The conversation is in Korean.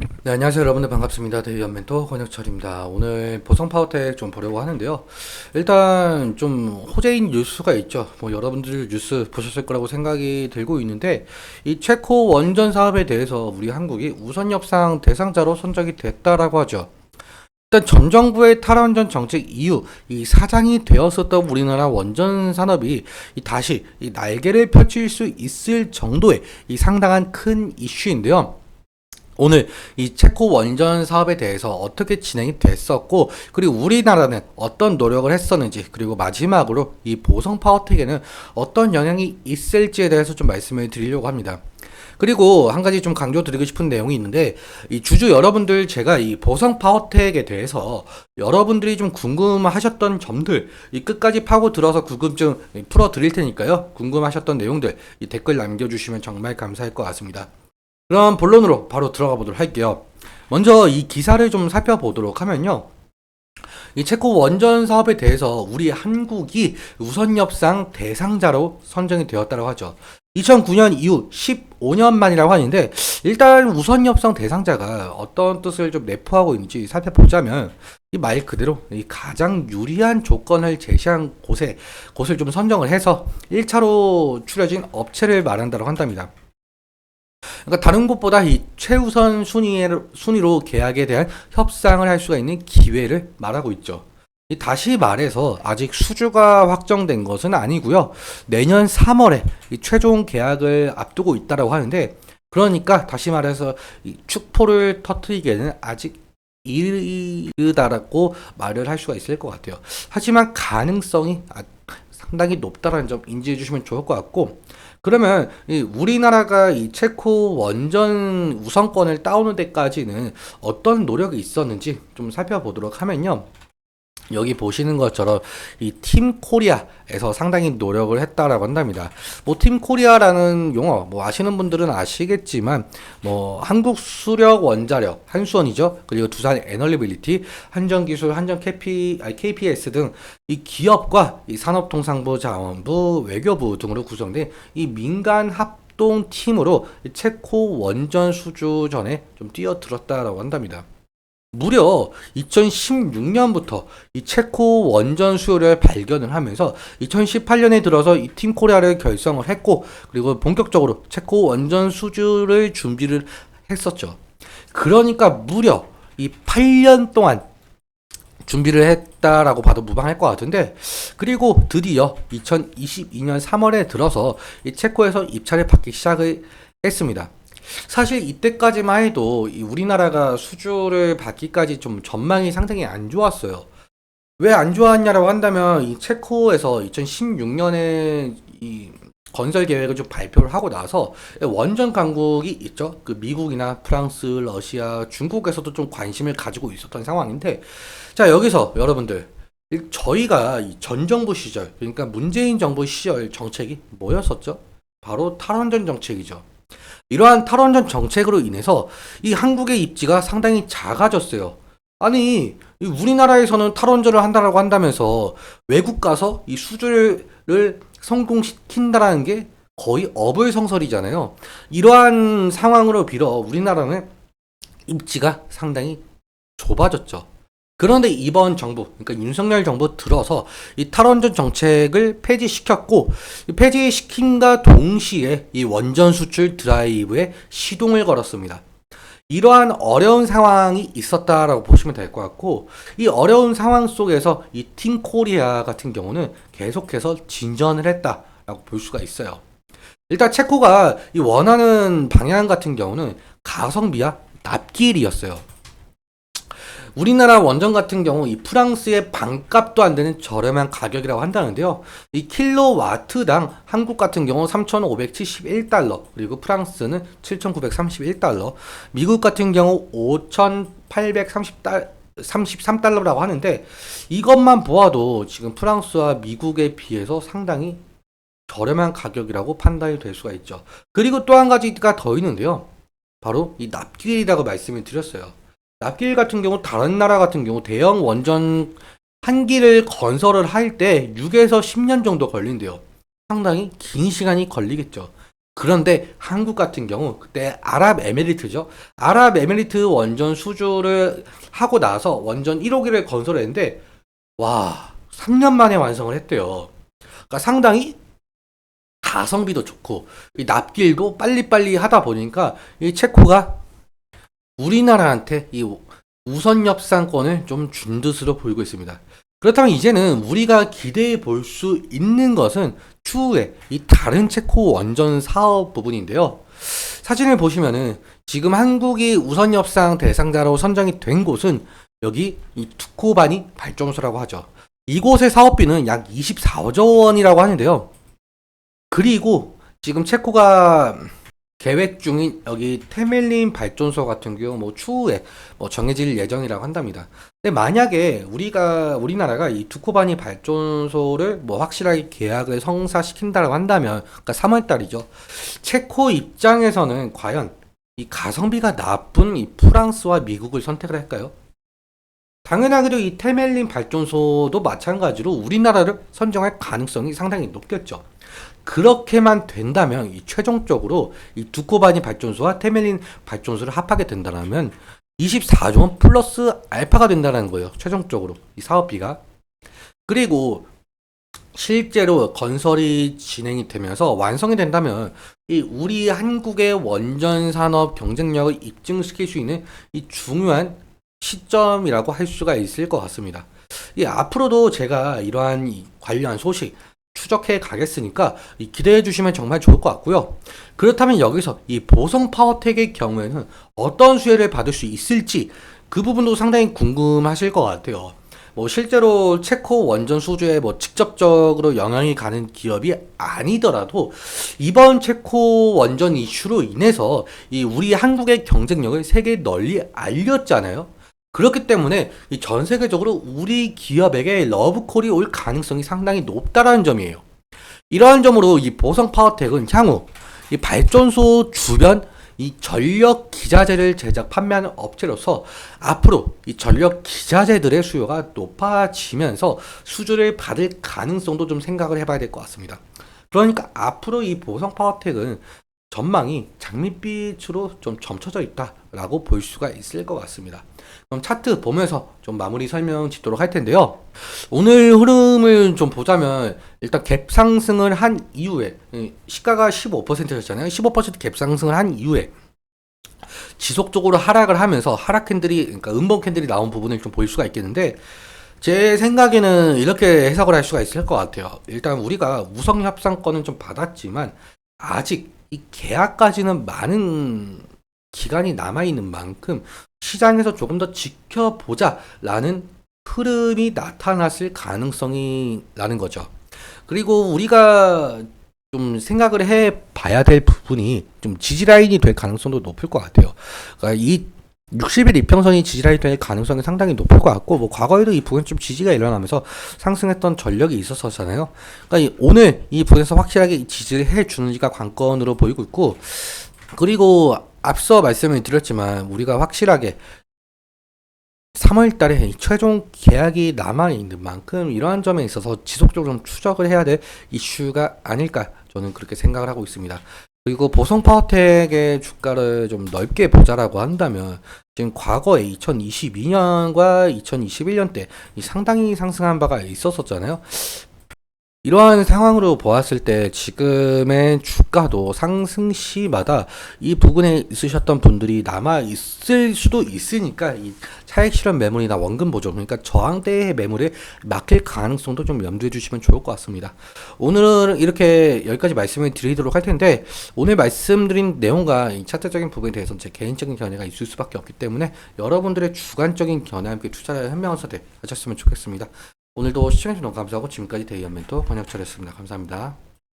네, 안녕하세요 여러분들 반갑습니다. 대위원 멘토 권혁철입니다. 오늘 보성 파워텍 좀 보려고 하는데요. 일단 좀 호재인 뉴스가 있죠. 뭐 여러분들 뉴스 보셨을 거라고 생각이 들고 있는데 이 체코 원전 사업에 대해서 우리 한국이 우선 협상 대상자로 선정이 됐다라고 하죠. 일단 전 정부의 탈원전 정책 이후 이 사장이 되었었던 우리나라 원전 산업이 다시 이 날개를 펼칠 수 있을 정도의 이 상당한 큰 이슈인데요. 오늘 이 체코 원전 사업에 대해서 어떻게 진행이 됐었고, 그리고 우리나라는 어떤 노력을 했었는지, 그리고 마지막으로 이 보성 파워텍에는 어떤 영향이 있을지에 대해서 좀 말씀을 드리려고 합니다. 그리고 한 가지 좀 강조드리고 싶은 내용이 있는데, 이 주주 여러분들 제가 이 보성 파워텍에 대해서 여러분들이 좀 궁금하셨던 점들, 이 끝까지 파고 들어서 궁금증 풀어 드릴 테니까요. 궁금하셨던 내용들 이 댓글 남겨주시면 정말 감사할 것 같습니다. 그럼 본론으로 바로 들어가 보도록 할게요. 먼저 이 기사를 좀 살펴보도록 하면요. 이 체코 원전 사업에 대해서 우리 한국이 우선 협상 대상자로 선정이 되었다고 하죠. 2009년 이후 15년 만이라고 하는데, 일단 우선 협상 대상자가 어떤 뜻을 좀 내포하고 있는지 살펴보자면 이 말 그대로 이 가장 유리한 조건을 제시한 곳을 좀 선정을 해서 1차로 추려진 업체를 말한다고 한답니다. 그러니까 다른 곳보다 이 최우선 순위로 계약에 대한 협상을 할 수가 있는 기회를 말하고 있죠. 다시 말해서 아직 수주가 확정된 것은 아니고요. 내년 3월에 최종 계약을 앞두고 있다라고 하는데, 그러니까 다시 말해서 이 축포를 터트리기에는 아직 이르다라고 말을 할 수가 있을 것 같아요. 하지만 가능성이 상당히 높다라는 점 인지해 주시면 좋을 것 같고, 그러면 우리나라가 이 체코 원전 우선권을 따오는 데까지는 어떤 노력이 있었는지 좀 살펴보도록 하면요. 여기 보시는 것처럼 이 팀 코리아에서 상당히 노력을 했다라고 한답니다. 뭐 팀 코리아라는 용어 뭐 아시는 분들은 아시겠지만, 뭐 한국 수력 원자력 한수원이죠. 그리고 두산 에너리빌리티, 한전기술, KPS 등 이 기업과 이 산업통상부, 자원부, 외교부 등으로 구성된 이 민간 합동 팀으로 체코 원전 수주전에 좀 뛰어들었다라고 한답니다. 무려 2016년부터 이 체코 원전 수요를 발견을 하면서 2018년에 들어서 이 팀 코리아를 결성을 했고, 그리고 본격적으로 체코 원전 수주를 준비를 했었죠. 그러니까 무려 이 8년 동안 준비를 했다라고 봐도 무방할 것 같은데, 그리고 드디어 2022년 3월에 들어서 이 체코에서 입찰을 받기 시작을 했습니다. 사실 이때까지만 해도 이 우리나라가 수주를 받기까지 좀 전망이 상당히 안 좋았어요. 왜 안 좋았냐라고 한다면, 이 체코에서 2016년에 이 건설 계획을 좀 발표를 하고 나서 원전 강국이 있죠. 그 미국이나 프랑스, 러시아, 중국에서도 좀 관심을 가지고 있었던 상황인데, 자, 여기서 여러분들 저희가 이 전 정부 시절, 그러니까 문재인 정부 시절 정책이 뭐였었죠? 바로 탈원전 정책이죠. 이러한 탈원전 정책으로 인해서 이 한국의 입지가 상당히 작아졌어요. 아니, 이 우리나라에서는 탈원전을 한다라고 한다면서 외국 가서 이 수주를 성공시킨다라는 게 거의 어불성설이잖아요. 이러한 상황으로 빌어 우리나라는 입지가 상당히 좁아졌죠. 그런데 이번 정부, 그러니까 윤석열 정부 들어서 이 탈원전 정책을 폐지시켰고, 이 폐지시킨과 동시에 이 원전 수출 드라이브에 시동을 걸었습니다. 이러한 어려운 상황이 있었다라고 보시면 될 것 같고, 이 어려운 상황 속에서 이 팀 코리아 같은 경우는 계속해서 진전을 했다라고 볼 수가 있어요. 일단 체코가 이 원하는 방향 같은 경우는 가성비와 납기일이었어요. 우리나라 원전 같은 경우 이 프랑스의 반값도 안 되는 저렴한 가격이라고 한다는데요. 이 킬로와트당 한국 같은 경우 3,571달러, 그리고 프랑스는 7,931달러, 미국 같은 경우 5,833달러라고 하는데, 이것만 보아도 지금 프랑스와 미국에 비해서 상당히 저렴한 가격이라고 판단이 될 수가 있죠. 그리고 또 한 가지가 더 있는데요. 바로 이 납기일이라고 말씀을 드렸어요. 납기일 같은 경우 다른 나라 같은 경우 대형 원전 한 기를 건설을 할 때 6에서 10년 정도 걸린대요. 상당히 긴 시간이 걸리겠죠. 그런데 한국 같은 경우 그때 아랍에미리트죠. 아랍에미리트 원전 수주를 하고 나서 원전 1호기를 건설했는데 와 3년 만에 완성을 했대요. 그러니까 상당히 가성비도 좋고 이 납길도 빨리빨리 하다 보니까 이 체코가 우리나라한테 이 우선 협상권을 좀 준 듯으로 보이고 있습니다. 그렇다면 이제는 우리가 기대해 볼 수 있는 것은 추후에 이 다른 체코 원전 사업 부분인데요. 사진을 보시면은 지금 한국이 우선 협상 대상자로 선정이 된 곳은 여기 이 투코바니 발전소라고 하죠. 이곳의 사업비는 약 24조 원이라고 하는데요. 그리고 지금 체코가 계획 중인 여기 테멜린 발전소 같은 경우 뭐 추후에 뭐 정해질 예정이라고 한답니다. 근데 만약에 우리나라가 이 두코바니 발전소를 뭐 확실하게 계약을 성사시킨다고 한다면, 그러니까 3월 달이죠. 체코 입장에서는 과연 이 가성비가 나쁜 이 프랑스와 미국을 선택을 할까요? 당연하게도 이 테멜린 발전소도 마찬가지로 우리나라를 선정할 가능성이 상당히 높겠죠. 그렇게만 된다면 이 최종적으로 이 두코바니 발전소와 테멜린 발전소를 합하게 된다면 24조 원 플러스 알파가 된다는 거예요. 최종적으로 이 사업비가. 그리고 실제로 건설이 진행이 되면서 완성이 된다면 이 우리 한국의 원전 산업 경쟁력을 입증시킬 수 있는 이 중요한 시점이라고 할 수가 있을 것 같습니다. 앞으로도 제가 이러한 관련 소식 추적해 가겠으니까 기대해 주시면 정말 좋을 것 같고요. 그렇다면 여기서 이 보성 파워텍의 경우에는 어떤 수혜를 받을 수 있을지 그 부분도 상당히 궁금하실 것 같아요. 뭐 실제로 체코 원전 수주에 뭐 직접적으로 영향이 가는 기업이 아니더라도 이번 체코 원전 이슈로 인해서 이 우리 한국의 경쟁력을 세계에 널리 알렸잖아요. 그렇기 때문에 전 세계적으로 우리 기업에게 러브콜이 올 가능성이 상당히 높다라는 점이에요. 이러한 점으로 이 보성 파워텍은 향후 이 발전소 주변 이 전력 기자재를 제작 판매하는 업체로서 앞으로 이 전력 기자재들의 수요가 높아지면서 수주를 받을 가능성도 좀 생각을 해봐야 될 것 같습니다. 그러니까 앞으로 이 보성 파워텍은 전망이 장밋빛으로 좀 점쳐져 있다라고 볼 수가 있을 것 같습니다. 그럼 차트 보면서 좀 마무리 설명 짓도록 할 텐데요. 오늘 흐름을 좀 보자면 일단 갭 상승을 한 이후에 시가가 15%였잖아요. 15%갭 상승을 한 이후에 지속적으로 하락을 하면서 하락 캔들이 그러니까 음봉 캔들이 나온 부분을 좀 볼 수가 있겠는데 제 생각에는 이렇게 해석을 할 수가 있을 것 같아요. 일단 우리가 우선 협상권은 좀 받았지만 아직 이 계약까지는 많은 기간이 남아있는 만큼 시장에서 조금 더 지켜보자라는 흐름이 나타났을 가능성이 라는 거죠. 그리고 우리가 좀 생각을 해 봐야 될 부분이 좀 지지라인이 될 가능성도 높을 것 같아요. 그러니까 이 60일 이평선이 지지라인이 될 가능성이 상당히 높을 것 같고, 뭐 과거에도 이 부분 좀 지지가 일어나면서 상승했던 전력이 있었잖아요. 그러니까 오늘 이 부분에서 확실하게 지지를 해 주는지가 관건으로 보이고 있고, 그리고 앞서 말씀을 드렸지만 우리가 확실하게 3월 달에 최종 계약이 남아있는 만큼 이러한 점에 있어서 지속적으로 좀 추적을 해야 될 이슈가 아닐까 저는 그렇게 생각을 하고 있습니다. 그리고 보성 파워텍의 주가를 좀 넓게 보자라고 한다면 지금 과거에 2022년과 2021년 때 상당히 상승한 바가 있었잖아요. 이러한 상황으로 보았을 때 지금의 주가도 상승 시마다 이 부분에 있으셨던 분들이 남아 있을 수도 있으니까 이 차익 실현 매물이나 원금 보조, 그러니까 저항대의 매물에 막힐 가능성도 좀 염두해 주시면 좋을 것 같습니다. 오늘은 이렇게 여기까지 말씀을 드리도록 할 텐데, 오늘 말씀드린 내용과 이 차트적인 부분에 대해서는 제 개인적인 견해가 있을 수밖에 없기 때문에 여러분들의 주관적인 견해와 함께 투자를 현명한 선택 하셨으면 좋겠습니다. 오늘도 시청해주셔서 너무 감사하고 지금까지 데이언 멘토 권혁철이었습니다. 감사합니다.